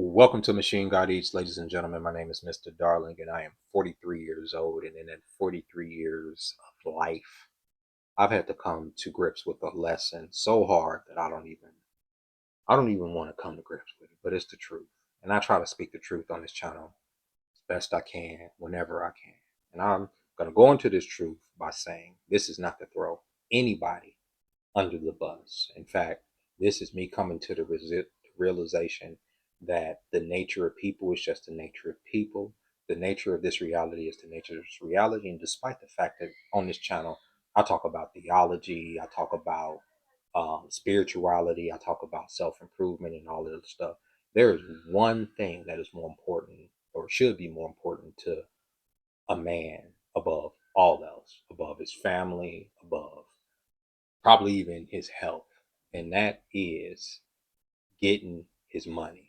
Welcome to Machine God Eats, ladies and gentlemen. My name is Mr. Darling, and I am 43 years old. And in that 43 years of life, I've had to come to grips with a lesson so hard that I don't even want to come to grips with it. But it's the truth, and I try to speak the truth on this channel as best I can, whenever I can. And I'm gonna go into this truth by saying this is not to throw anybody under the bus. In fact, this is me coming to the realization that the nature of people is just the nature of people. The nature of this reality is the nature of this reality. And despite the fact that on this channel, I talk about theology, I talk about spirituality, I talk about self improvement and all of this stuff, there is one thing that is more important or should be more important to a man above all else, above his family, above probably even his health, and that is getting his money.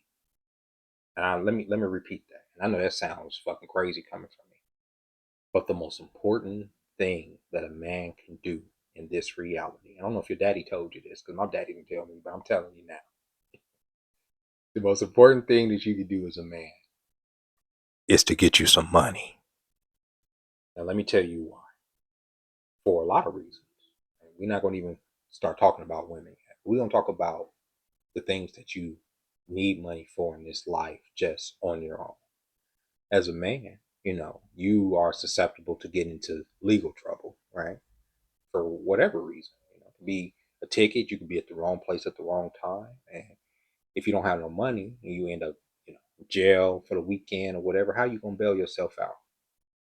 And let me repeat that. And I know that sounds fucking crazy coming from me, but the most important thing that a man can do in this reality. I don't know if your daddy told you this, because my daddy didn't tell me, but I'm telling you now. The most important thing that you can do as a man is to get you some money. Now let me tell you why. For a lot of reasons. And we're not going to even start talking about women yet. We're going to talk about the things that you need money for in this life just on your own. As a man, you are susceptible to get into legal trouble, right? For whatever reason. It could be a ticket, you could be at the wrong place at the wrong time. And if you don't have no money and you end up, jail for the weekend or whatever, how you gonna bail yourself out?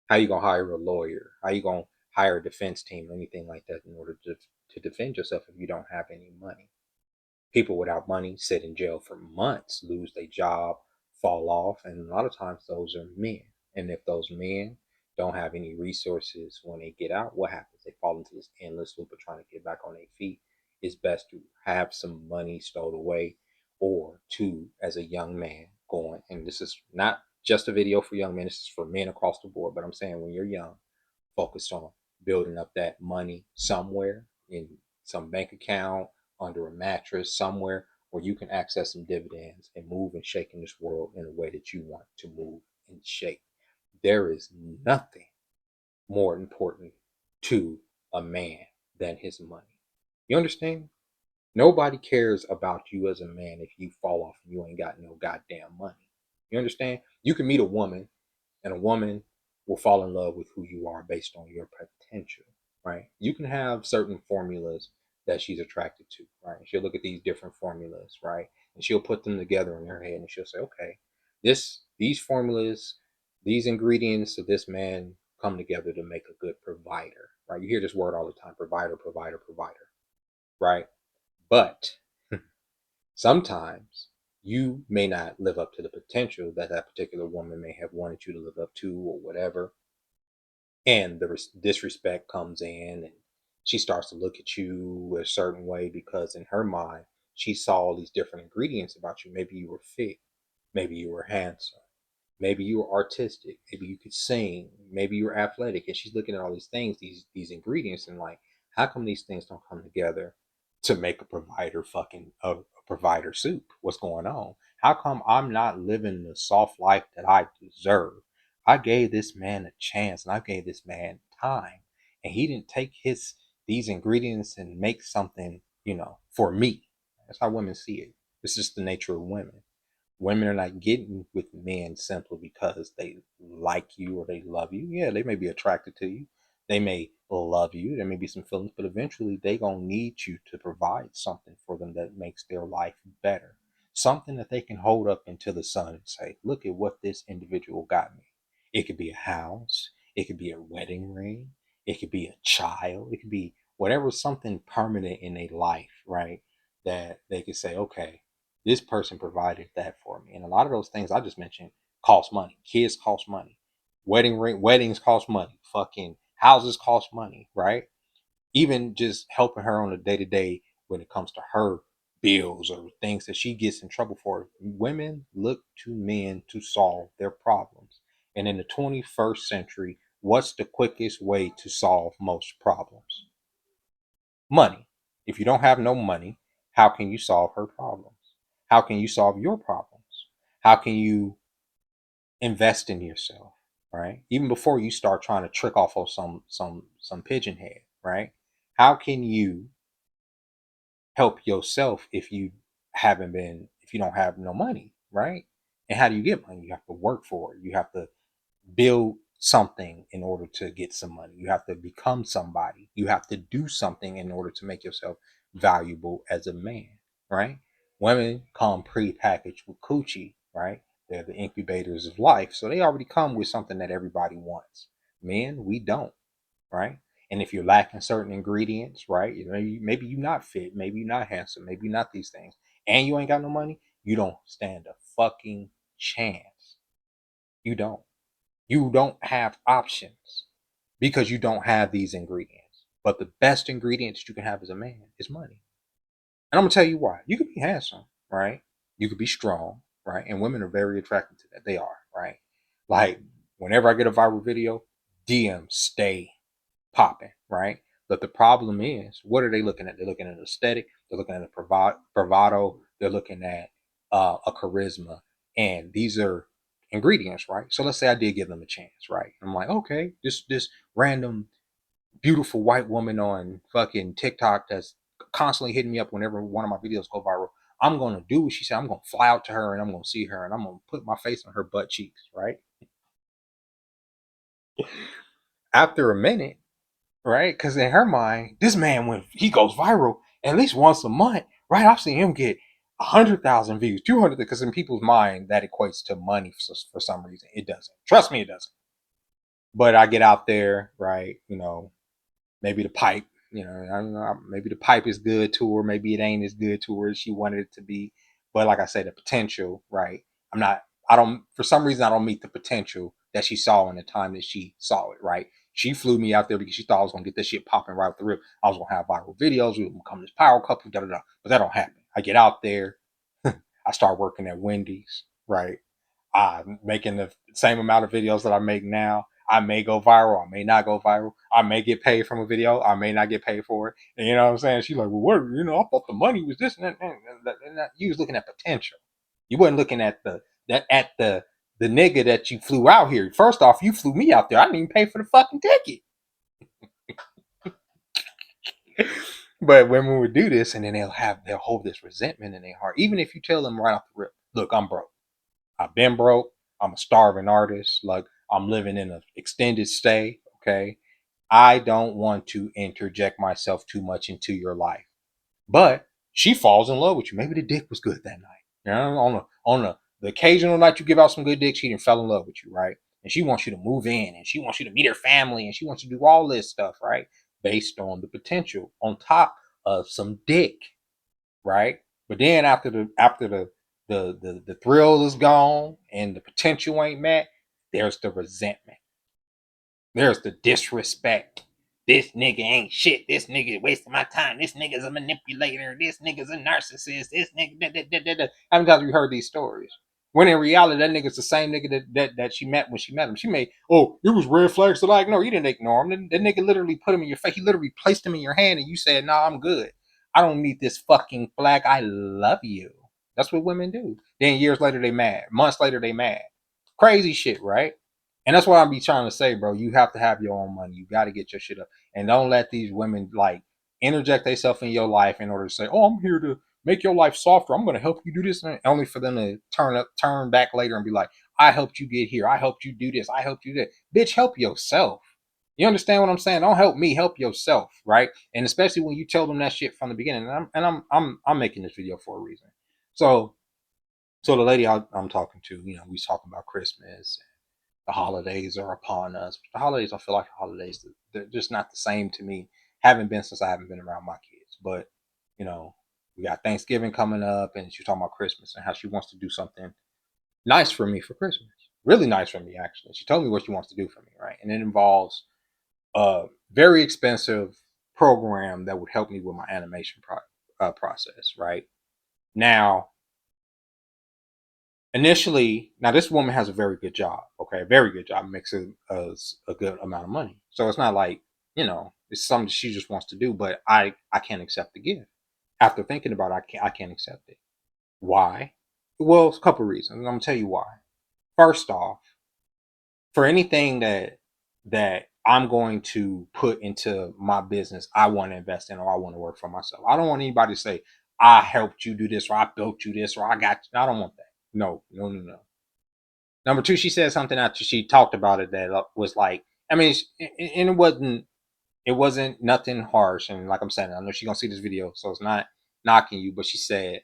How you gonna hire a lawyer? How you gonna hire a defense team or anything like that in order to defend yourself if you don't have any money? People without money sit in jail for months, lose their job, fall off, and a lot of times those are men. And if those men don't have any resources when they get out, what happens? They fall into this endless loop of trying to get back on their feet. It's best to have some money stowed away, or to, as a young man, going. And this is not just a video for young men, this is for men across the board. But I'm saying when you're young, focus on building up that money somewhere in some bank account, under a mattress, somewhere where you can access some dividends and move and shake in this world in a way that you want to move and shake. There is nothing more important to a man than his money. You understand? Nobody cares about you as a man if you fall off and you ain't got no goddamn money. You understand? You can meet a woman, and a woman will fall in love with who you are based on your potential, right? You can have certain formulas that she's attracted to, right? She'll look at these different formulas, right? And she'll put them together in her head and she'll say, okay, these formulas, these ingredients of this man come together to make a good provider, right? You hear this word all the time, provider, provider, provider, right? But sometimes you may not live up to the potential that that particular woman may have wanted you to live up to or whatever. And the disrespect comes in, and she starts to look at you a certain way because in her mind, she saw all these different ingredients about you. Maybe you were fit. Maybe you were handsome. Maybe you were artistic. Maybe you could sing. Maybe you were athletic. And she's looking at all these things, these ingredients, and like, how come these things don't come together to make a provider fucking a provider soup? What's going on? How come I'm not living the soft life that I deserve? I gave this man a chance and I gave this man time, and he didn't take his these ingredients and make something, for me. That's how women see it. It's just the nature of women. Women are not getting with men simply because they like you or they love you. Yeah, they may be attracted to you. They may love you. There may be some feelings, but eventually they gonna need you to provide something for them that makes their life better. Something that they can hold up into the sun and say, look at what this individual got me. It could be a house, it could be a wedding ring, it could be a child, it could be whatever, something permanent in a life, right? That they could say, okay, this person provided that for me. And a lot of those things I just mentioned cost money. Kids cost money. Weddings cost money. Fucking houses cost money, right? Even just helping her on a day to day when it comes to her bills or things that she gets in trouble for. Women look to men to solve their problems. And in the 21st century, what's the quickest way to solve most problems? Money. If you don't have no money, how can you solve her problems? How can you solve your problems? How can you invest in yourself, right? Even before you start trying to trick off of some pigeon head, right? How can you help yourself if you don't have no money, right? And how do you get money? You have to work for it. You have to build something in order to get some money. You have to become somebody. You have to do something in order to make yourself valuable as a man, right? Women come pre-packaged with coochie, right? They're the incubators of life. So they already come with something that everybody wants. Men, we don't, right? And if you're lacking certain ingredients, right? Maybe you're not fit, maybe you're not handsome, maybe you're not these things, and you ain't got no money, you don't stand a fucking chance. You don't. You don't have options because you don't have these ingredients. But the best ingredients you can have as a man is money. And I'm gonna tell you why. You could be handsome, right? You could be strong, right? And women are very attracted to that. They are, right? Like whenever I get a viral video, DMs stay popping, right? But the problem is, what are they looking at? They're looking at aesthetic. They're looking at a bravado. They're looking at a charisma, and these are ingredients, right? So let's say I did give them a chance, right? I'm like, okay, this random beautiful white woman on fucking TikTok that's constantly hitting me up whenever one of my videos go viral. I'm gonna do what she said. I'm gonna fly out to her and I'm gonna see her and I'm gonna put my face on her butt cheeks, right? After a minute, right? Because in her mind, this man, when he goes viral at least once a month, right? I've seen him get 100,000 views, 200, because in people's mind that equates to money for some reason. It doesn't. Trust me, it doesn't. But I get out there, right? Maybe the pipe, I don't know, maybe the pipe is good to her, maybe it ain't as good to her as she wanted it to be. But like I said, the potential, right? I don't, for some reason, I don't meet the potential that she saw in the time that she saw it, right? She flew me out there because she thought I was gonna get this shit popping right off the rip. I was gonna have viral videos, we were gonna become this power couple, da da da. But that don't happen. I get out there, I start working at Wendy's, right? I'm making the same amount of videos that I make now. I may go viral. I may not go viral. I may get paid from a video. I may not get paid for it. And you know what I'm saying? She's like, well, what? I thought the money was this and that. And that. You was looking at potential. You wasn't looking at the nigga that you flew out here. First off, you flew me out there. I didn't even pay for the fucking ticket. But women would do this, and then they'll hold this resentment in their heart. Even if you tell them right off the rip, look, I'm broke. I've been broke. I'm a starving artist. Like I'm living in an extended stay. Okay. I don't want to interject myself too much into your life. But she falls in love with you. Maybe the dick was good that night. On the occasional night you give out some good dick, she didn't fell in love with you, right? And she wants you to move in and she wants you to meet her family and she wants you to do all this stuff, right? Based on the potential on top of some dick, right? But then after the thrill is gone and the potential ain't met, there's the resentment. There's the disrespect. This nigga ain't shit. This nigga is wasting my time. This nigga's a manipulator. This nigga's a narcissist. This nigga. Da, da, da, da, da. How many times have you heard these stories? When in reality, that nigga's the same nigga that she met when she met him. She made, oh, it was red flags to like, no, you didn't ignore him. That nigga literally put him in your face. He literally placed him in your hand and you said, nah, I'm good. I don't need this fucking flag. I love you. That's what women do. Then years later, they mad. Months later, they mad. Crazy shit, right? And that's what I be trying to say, bro. You have to have your own money. You got to get your shit up, and don't let these women like interject themselves in your life in order to say, "Oh, I'm here to make your life softer. I'm going to help you do this," and only for them to turn back later and be like, "I helped you get here. I helped you do this. I helped you that." Bitch, help yourself. You understand what I'm saying? Don't help me. Help yourself, right? And especially when you tell them that shit from the beginning. And I'm making this video for a reason. So so the lady I'm talking to, we was talking about Christmas, the holidays are upon us. But the holidays, I feel like the holidays, they're just not the same to me. Haven't been since I haven't been around my kids. But, you know, we got Thanksgiving coming up and she's talking about Christmas and how she wants to do something nice for me for Christmas. Really nice for me, actually. She told me what she wants to do for me, right? And it involves a very expensive program that would help me with my animation process, right? Now, initially, now this woman has a very good job, okay, a very good job, makes a good amount of money. So it's not like, it's something she just wants to do, but I can't accept the gift. After thinking about it, I can't accept it. Why? Well, it's a couple of reasons. I'm gonna tell you why. First off, for anything that I'm going to put into my business, I want to invest in or I want to work for myself. I don't want anybody to say, I helped you do this or I built you this or I got you. I don't want that. No, no, no, no. Number two, she said something after she talked about it that was like, I mean, and it wasn't nothing harsh. And like I'm saying, I know she's gonna see this video, so it's not knocking you, but she said,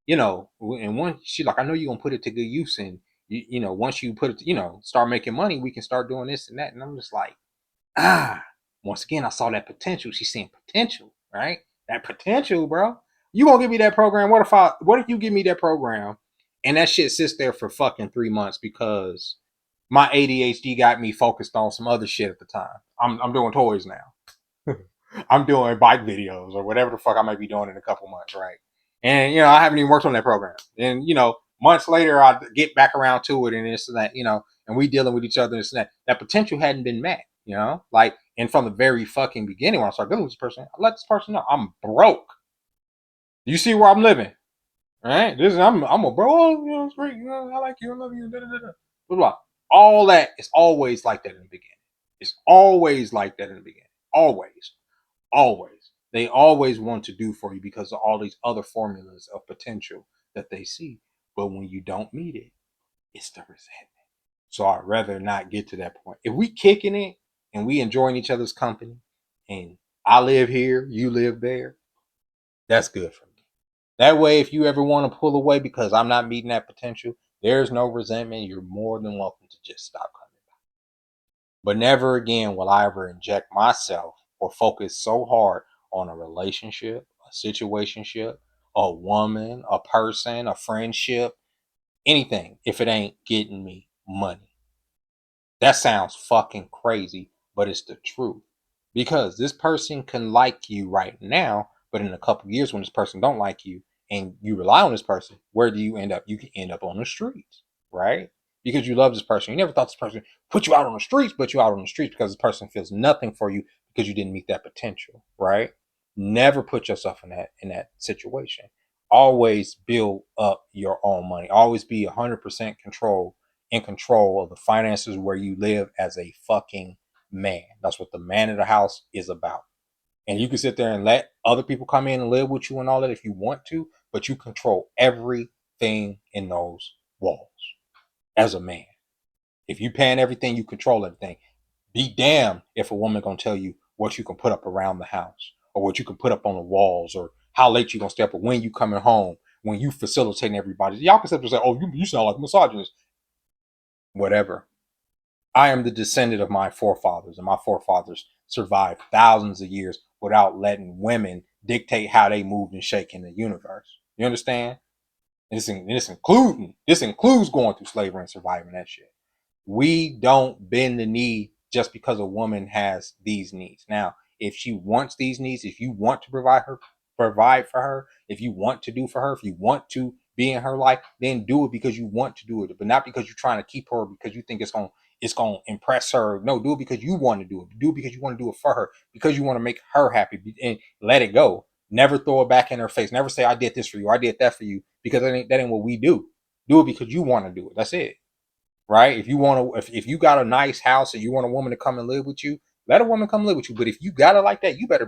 and one, she's like, I know you're gonna put it to good use, and once you put it, start making money, we can start doing this and that. And I'm just like, ah, once again, I saw that potential. She's seeing potential, right? That potential, bro. You gonna give me that program? What if you give me that program and that shit sits there for fucking 3 months because my ADHD got me focused on some other shit at the time. I'm doing toys now. I'm doing bike videos or whatever the fuck I might be doing in a couple months, right? And I haven't even worked on that program. And months later, I get back around to it, and this and that, and we dealing with each other and this and that. That potential hadn't been met, like, and from the very fucking beginning when I started dealing with this person, I let this person know I'm broke. You see where I'm living, right? This is I'm a bro. Oh, it's great. I like you. I love you. Da, da, da, da. Blah, blah. All that is always like that in the beginning. It's always like that in the beginning. Always. Always. They always want to do for you because of all these other formulas of potential that they see. But when you don't meet it, it's the resentment. So I'd rather not get to that point. If we kicking it and we enjoying each other's company and I live here, you live there, that's good for me. That way, if you ever want to pull away because I'm not meeting that potential, there's no resentment. You're more than welcome to just stop coming back. But never again will I ever inject myself or focus so hard on a relationship, a situationship, a woman, a person, a friendship, anything, if it ain't getting me money. That sounds fucking crazy, but it's the truth. Because this person can like you right now, but in a couple years when this person don't like you and you rely on this person, where do you end up? You can end up on the streets, right? Because you love this person. You never thought this person put you out on the streets, but you out on the streets because this person feels nothing for you because you didn't meet that potential, right? Never put yourself in that situation. Always build up your own money. Always be 100% in control of the finances where you live as a fucking man. That's what the man of the house is about. And you can sit there and let other people come in and live with you and all that if you want to, but you control everything in those walls as a man. If you paying everything, you control everything. Be damned if a woman gonna tell you what you can put up around the house or what you can put up on the walls or how late you gonna stay up or when you coming home, when you facilitating everybody. Y'all can sit there and say, oh, you sound like a misogynist. Whatever. I am the descendant of my forefathers, and my forefathers survived thousands of years without letting women dictate how they moved and shake in the universe. You understand? This includes going through slavery and surviving that shit. We don't bend the knee just because a woman has these needs. Now, if she wants these needs, if you want to provide for her, if you want to do for her, if you want to be in her life, then do it because you want to do it, but not because you're trying to keep her because you think it's gonna impress her. No, do it because you want to do it. Do it because you want to do it for her, because you want to make her happy, and let it go. Never throw it back in her face. Never say I did this for you, I did that for you, because that ain't what we do. Do it because you want to do it. That's it, right? If you want to, if you got a nice house and you want a woman to come and live with you, let a woman come live with you. But if you got it like that, you better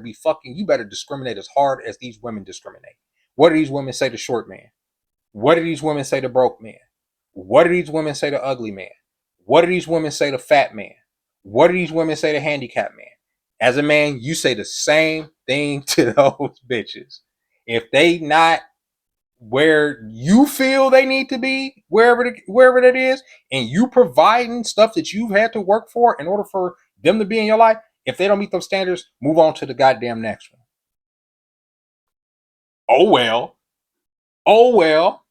discriminate as hard as these women discriminate. What do these women say to short man? What do these women say to broke man? What do these women say to ugly man? What do these women say to fat man? What do these women say to handicapped man? As a man, you say the same thing to those bitches. If they not where you feel they need to be, wherever that is, and you providing stuff that you've had to work for in order for them to be in your life, if they don't meet those standards, move on to the goddamn next one. Oh well. Oh well.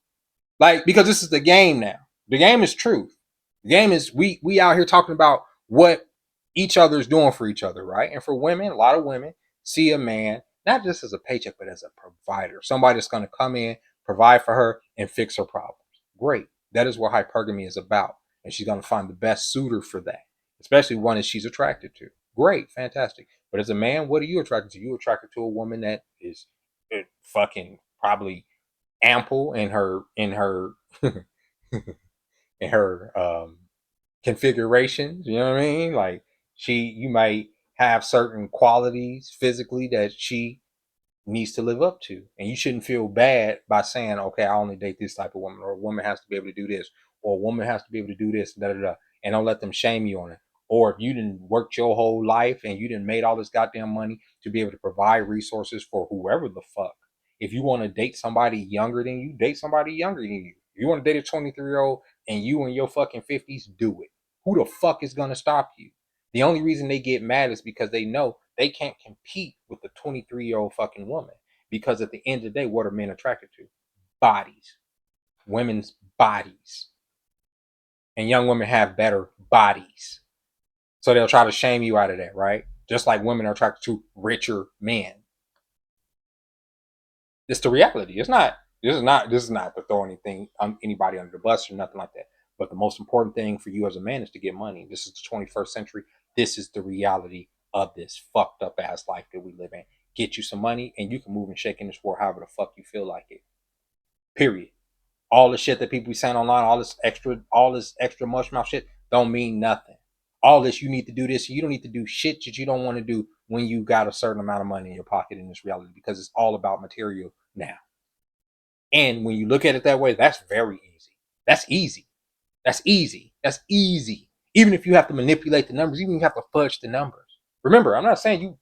Like, because this is the game now. The game is truth. The game is we out here talking about what each other is doing for each other, right? And for women, a lot of women see a man not just as a paycheck, but as a provider. Somebody that's going to come in, provide for her, and fix her problems. Great. That is what hypergamy is about. And she's going to find the best suitor for that, especially one that she's attracted to. Great, fantastic. But as a man, what are you attracted to? You're attracted to a woman that is fucking probably ample in her configurations. You know what I mean? Like you might have certain qualities physically that she needs to live up to. And you shouldn't feel bad by saying, okay, I only date this type of woman, or a woman has to be able to do this, or a woman has to be able to do this, da da da. And don't let them shame you on it. Or if you didn't work your whole life and you didn't made all this goddamn money to be able to provide resources for whoever the fuck. If you want to date somebody younger than you, date somebody younger than you. If you want to date a 23-year-old and you in your fucking 50s, do it. Who the fuck is gonna stop you? The only reason they get mad is because they know they can't compete with the 23-year-old fucking woman. Because at the end of the day, what are men attracted to? Bodies. Women's bodies. And young women have better bodies. So they'll try to shame you out of that, right? Just like women are attracted to richer men. It's the reality. This is not to throw anything anybody under the bus or nothing like that. But the most important thing for you as a man is to get money. This is the 21st century. This is the reality of this fucked up ass life that we live in. Get you some money and you can move and shake in this world however the fuck you feel like it. Period. All the shit that people be saying online, all this extra mush mouth shit don't mean nothing. All this you need to do this, you don't need to do shit that you don't want to do when you got a certain amount of money in your pocket in this reality, because it's all about material now. And when you look at it that way, that's very easy. That's easy. That's easy. That's easy. Even if you have to manipulate the numbers, even if you have to fudge the numbers. Remember, I'm not saying you,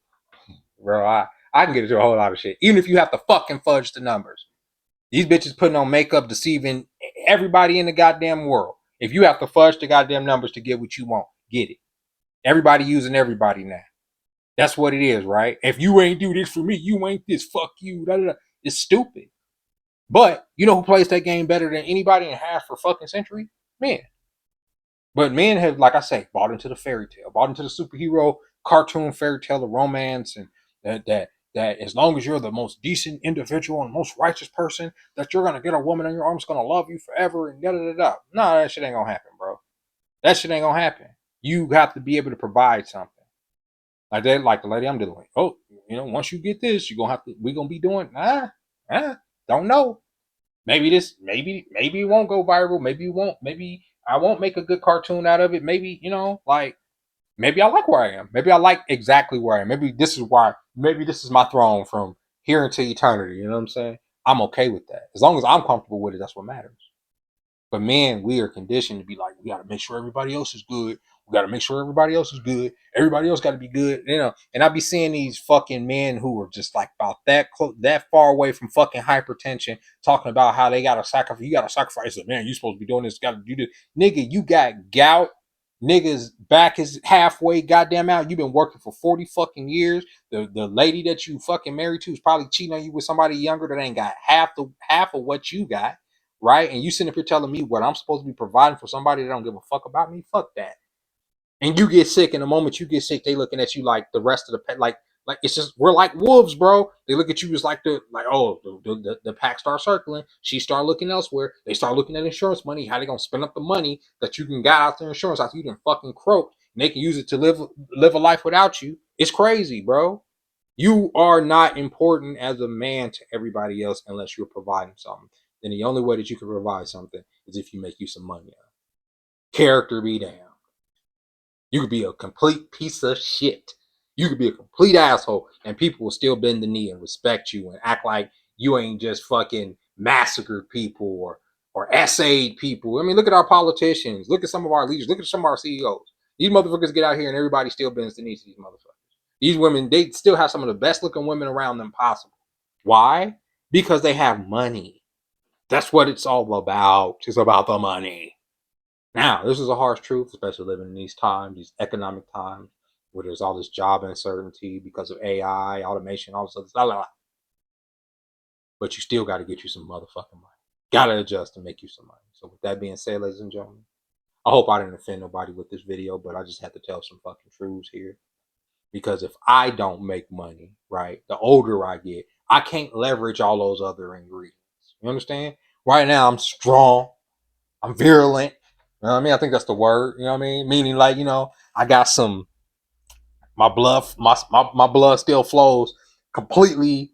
bro, I can get into a whole lot of shit. Even if you have to fucking fudge the numbers. These bitches putting on makeup, deceiving everybody in the goddamn world. If you have to fudge the goddamn numbers to get what you want, get it. Everybody using everybody now. That's what it is, right? If you ain't do this for me, you ain't this. Fuck you. Da, da, da. It's stupid. But you know who plays that game better than anybody in half for fucking century? Men. But men have, like I say, bought into the fairy tale, bought into the superhero cartoon fairy tale of romance, and that as long as you're the most decent individual and most righteous person, that you're gonna get a woman in your arms gonna love you forever and da da da da. No, that shit ain't gonna happen, bro. That shit ain't gonna happen. You have to be able to provide something. Like that, like the lady I'm dealing with. Oh, once you get this, you're gonna have to. We're gonna be doing. Don't know. Maybe it won't go viral. Maybe it won't. Maybe I won't make a good cartoon out of it. Maybe like maybe I like where I am. Maybe I like exactly where I am. Maybe this is why. Maybe this is my throne from here into eternity. You know what I'm saying? I'm okay with that. As long as I'm comfortable with it, that's what matters. But men, we are conditioned to be like, we got to make sure everybody else is good. We got to make sure everybody else is good. Everybody else got to be good, And I be seeing these fucking men who are just like about that close, that far away from fucking hypertension, talking about how they got to sacrifice. You got to sacrifice it, man. You supposed to be doing this. Got to do this, nigga. You got gout. Niggas back is halfway goddamn out. You've been working for 40 fucking years. The lady that you fucking married to is probably cheating on you with somebody younger that ain't got half of what you got, right? And you sitting up here telling me what I'm supposed to be providing for somebody that don't give a fuck about me? Fuck that. And you get sick, and the moment you get sick, they looking at you like the rest of the pet, like it's just we're like wolves, bro. They look at you as like the pack start circling. She start looking elsewhere. They start looking at insurance money. How they gonna spend up the money that you can get out their insurance after you done fucking croaked, and they can use it to live a life without you? It's crazy, bro. You are not important as a man to everybody else unless you're providing something. Then the only way that you can provide something is if you make you some money. Character be damned. You could be a complete piece of shit. You could be a complete asshole, and people will still bend the knee and respect you and act like you ain't just fucking massacred people or essayed people. I mean, look at our politicians. Look at some of our leaders. Look at some of our CEOs. These motherfuckers get out here and everybody still bends the knee to these motherfuckers. These women, they still have some of the best looking women around them possible. Why? Because they have money. That's what it's all about. It's about the money. Now, this is a harsh truth, especially living in these times, these economic times, where there's all this job uncertainty because of AI, automation, all this other stuff. But you still got to get you some motherfucking money. Got to adjust to make you some money. So with that being said, ladies and gentlemen, I hope I didn't offend nobody with this video, but I just had to tell some fucking truths here. Because if I don't make money, right, the older I get, I can't leverage all those other ingredients. You understand? Right now, I'm strong. I'm virulent. You know what I mean? I think that's the word. You know what I mean? Meaning, like, I got some. My blood still flows completely.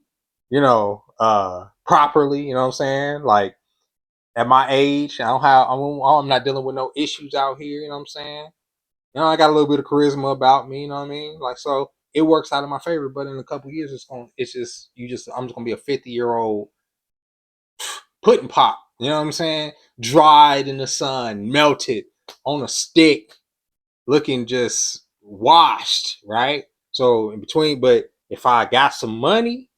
properly. You know what I'm saying? Like at my age, I'm not dealing with no issues out here. You know what I'm saying? You know, I got a little bit of charisma about me. You know what I mean? Like so, it works out in my favor. But in a couple of years, I'm just gonna be a 50-year-old pudding pop. You know what I'm saying? Dried in the sun, melted on a stick, looking just washed, right? So in between, but if I got some money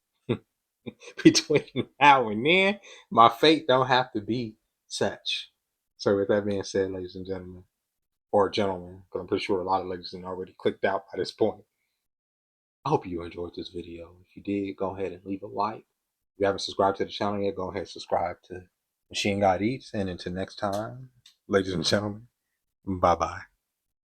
between now and then, my fate don't have to be such. So with that being said, ladies and gentlemen, or gentlemen, because I'm pretty sure a lot of ladies have already clicked out by this point. I hope you enjoyed this video. If you did, go ahead and leave a like. If you haven't subscribed to the channel yet, go ahead and subscribe to Machine God Eats. And until next time, ladies and gentlemen, bye bye.